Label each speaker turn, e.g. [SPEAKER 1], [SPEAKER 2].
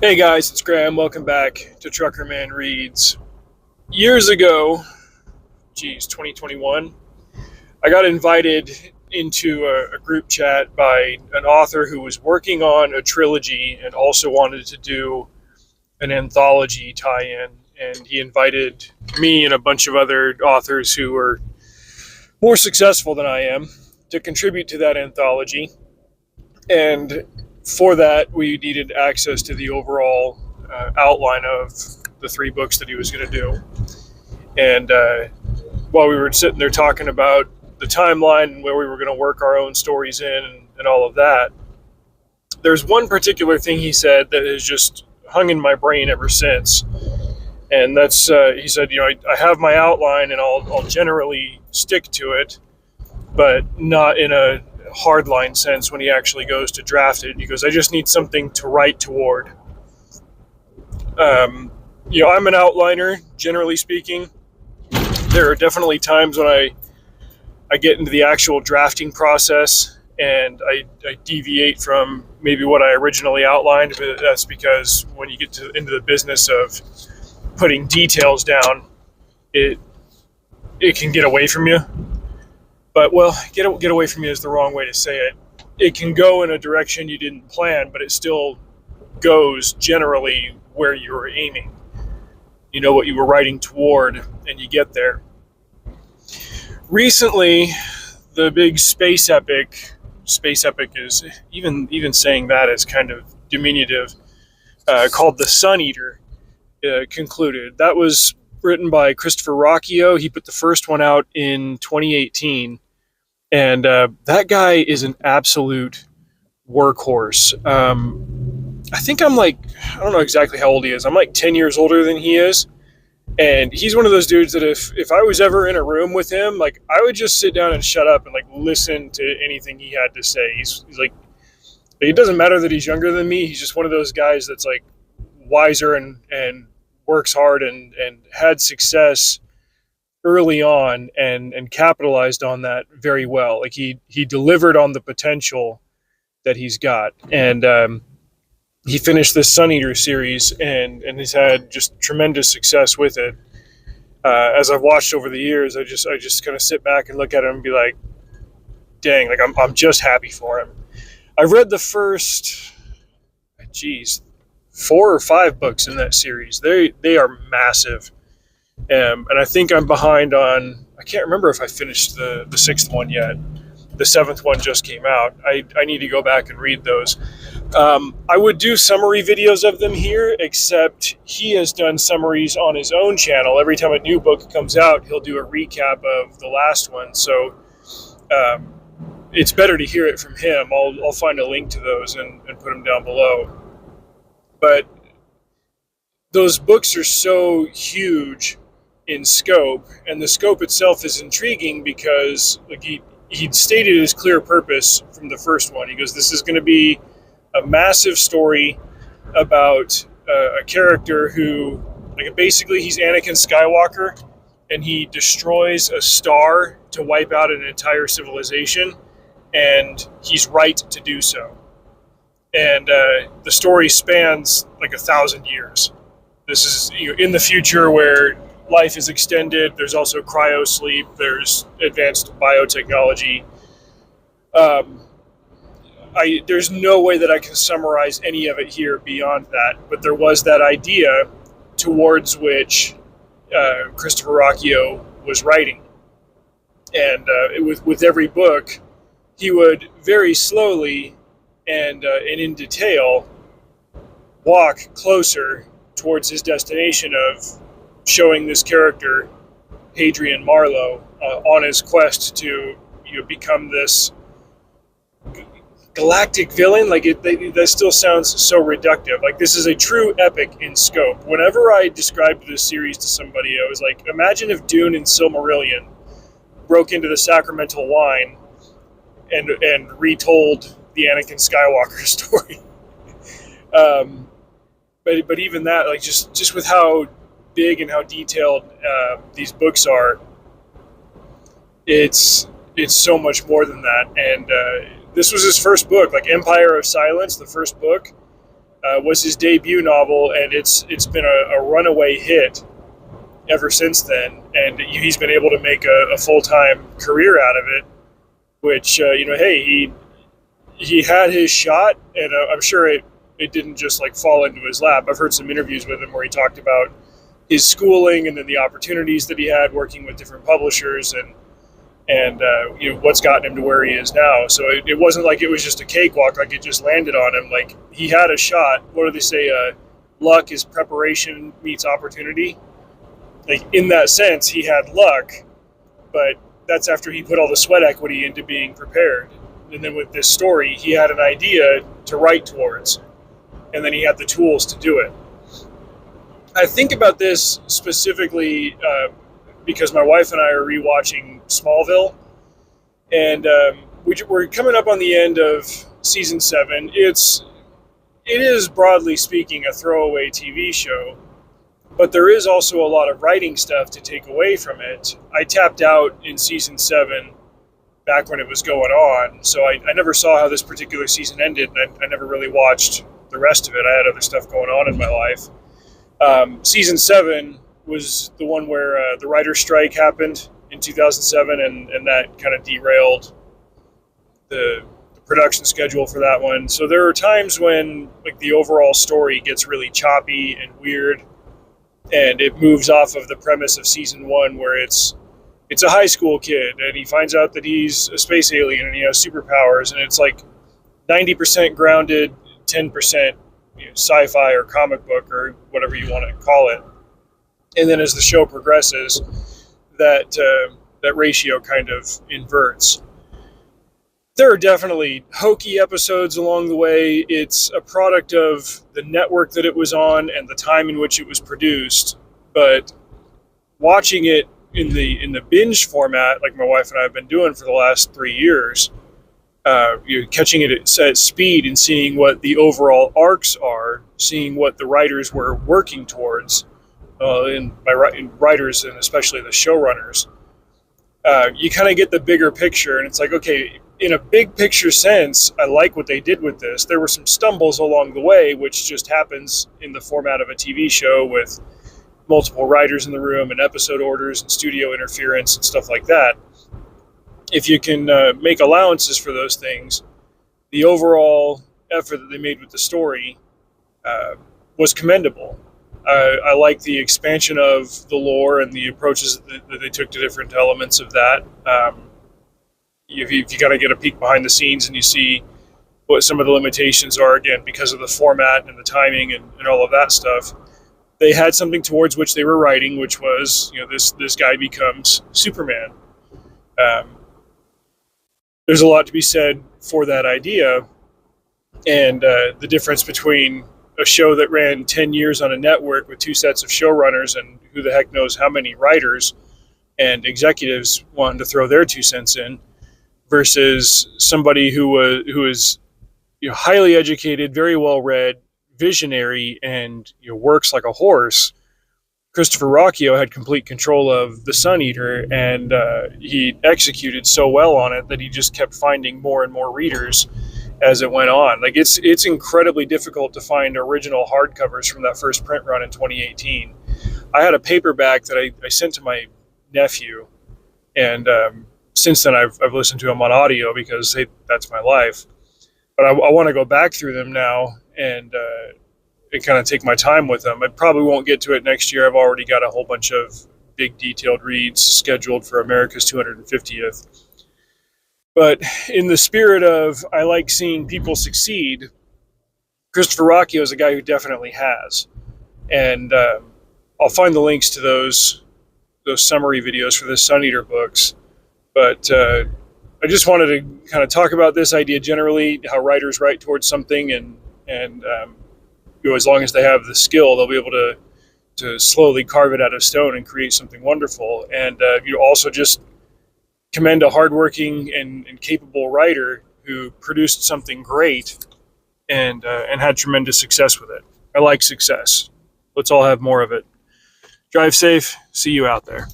[SPEAKER 1] Hey guys, it's Graham. Welcome back to Truckerman Reads. Years ago, 2021, I got invited into a group chat by an author who was working on a trilogy and also wanted to do an anthology tie-in. And he invited me and a bunch of other authors who were more successful than I am to contribute to that anthology. And for that, we needed access to the overall outline of the three books that he was going to do. And while we were sitting there talking about the timeline and where we were going to work our own stories in and all of that, there's one particular thing he said that has just hung in my brain ever since. And that's, he said, I have my outline and I'll generally stick to it, but not in a hardline sense when he actually goes to draft it. He goes, I just need something to write toward. I'm an outliner, generally speaking. There are definitely times when I get into the actual drafting process and I deviate from maybe what I originally outlined, but that's because when you get into the business of putting details down, it can get away from you. But, well, get away from you is the wrong way to say it. It can go in a direction you didn't plan, but it still goes generally where you were aiming. You know what you were writing toward, and you get there. Recently, the big space epic is, even saying that is kind of diminutive, called The Sun Eater, concluded. That was written by Christopher Rocchio. He put the first one out in 2018, and that guy is an absolute workhorse. I think I don't know exactly how old he is. I'm like 10 years older than he is, and he's one of those dudes that if I was ever in a room with him, like, I would just sit down and shut up and like listen to anything he had to say. He's like, it doesn't matter that he's younger than me. He's just one of those guys that's like wiser and works hard and had success early on and capitalized on that very well. Like he delivered on the potential that he's got. And he finished this Sun Eater series and has had just tremendous success with it. As I've watched over the years, I just kind of sit back and look at him and be like, dang, like I'm just happy for him. I've read the first, 4 or 5 books in that series. They are massive. And I think I'm behind on, I can't remember if I finished the 6th one yet. The 7th one just came out. I need to go back and read those. I would do summary videos of them here, except he has done summaries on his own channel. Every time a new book comes out, he'll do a recap of the last one. So it's better to hear it from him. I'll find a link to those and put them down below. But those books are so huge in scope, and the scope itself is intriguing because like he'd stated his clear purpose from the first one. He goes, this is going to be a massive story about a character who, like, basically he's Anakin Skywalker, and he destroys a star to wipe out an entire civilization, and he's right to do so. And the story spans like 1,000 years. This is in the future where life is extended. There's also cryosleep. There's advanced biotechnology. There's no way that I can summarize any of it here beyond that. But there was that idea towards which Christopher Rocchio was writing. And with every book, he would very slowly and in detail walk closer towards his destination of showing this character, Hadrian Marlowe, on his quest to become this galactic villain. Like that still sounds so reductive. Like, this is a true epic in scope. Whenever I described this series to somebody, I was like, imagine if Dune and Silmarillion broke into the sacramental wine and retold the Anakin Skywalker story. But even that, like, just with how big and how detailed these books are, it's so much more than that. And this was his first book, like Empire of Silence, the first book. was his debut novel, and it's been a runaway hit ever since then. And he's been able to make a full-time career out of it, which, hey, he had his shot, and I'm sure it didn't just like fall into his lap. I've heard some interviews with him where he talked about his schooling and then the opportunities that he had working with different publishers, and what's gotten him to where he is now. So it wasn't like it was just a cakewalk, like it just landed on him. Like, he had a shot. What do they say? Luck is preparation meets opportunity. Like, in that sense, he had luck, but that's after he put all the sweat equity into being prepared. And then with this story, he had an idea to write towards, and then he had the tools to do it. I think about this specifically because my wife and I are rewatching Smallville, and we're coming up on the end of season 7. It is, broadly speaking, a throwaway TV show, but there is also a lot of writing stuff to take away from it. I tapped out in season 7 back when it was going on, so I never saw how this particular season ended, and I never really watched the rest of it. I had other stuff going on in my life. Season 7 was the one where the writer's strike happened in 2007, and that kind of derailed the production schedule for that one. So there are times when, like, the overall story gets really choppy and weird, and it moves off of the premise of season 1, where it's a high school kid, and he finds out that he's a space alien and he has superpowers, and it's like 90% grounded, 10% sci-fi or comic book or whatever you want to call it. And then as the show progresses, that ratio kind of inverts. There are definitely hokey episodes along the way. It's a product of the network that it was on and the time in which it was produced. But watching it in the binge format, like my wife and I have been doing for the last 3 years, you're catching it at speed and seeing what the overall arcs are, seeing what the writers were working towards, and by writers and especially the showrunners, you kind of get the bigger picture, and it's like, okay, in a big picture sense, I like what they did with this. There were some stumbles along the way, which just happens in the format of a TV show with multiple writers in the room and episode orders and studio interference and stuff like that. If you can make allowances for those things, the overall effort that they made with the story was commendable. I like the expansion of the lore and the approaches that they took to different elements of that. If you kind of get a peek behind the scenes and you see what some of the limitations are, again, because of the format and the timing and all of that stuff, they had something towards which they were writing, which was, this guy becomes Superman. There's a lot to be said for that idea, and the difference between a show that ran 10 years on a network with 2 sets of showrunners and who the heck knows how many writers and executives wanting to throw their 2 cents in, versus somebody who is highly educated, very well read, visionary, and works like a horse. Christopher Rocchio had complete control of The Sun Eater, and he executed so well on it that he just kept finding more and more readers as it went on. Like, it's incredibly difficult to find original hardcovers from that first print run in 2018. I had a paperback that I sent to my nephew, and since then I've listened to them on audio because that's my life. But I want to go back through them now and kind of take my time with them. I probably won't get to it next year. I've already got a whole bunch of big detailed reads scheduled for America's 250th. But in the spirit of, I like seeing people succeed, Christopher Rocchio is a guy who definitely has. And I'll find the links to those summary videos for the Sun Eater books. But I just wanted to kind of talk about this idea generally, how writers write towards something, and as long as they have the skill, they'll be able to slowly carve it out of stone and create something wonderful. And you also just commend a hardworking and capable writer who produced something great and had tremendous success with it. I like success. Let's all have more of it. Drive safe. See you out there.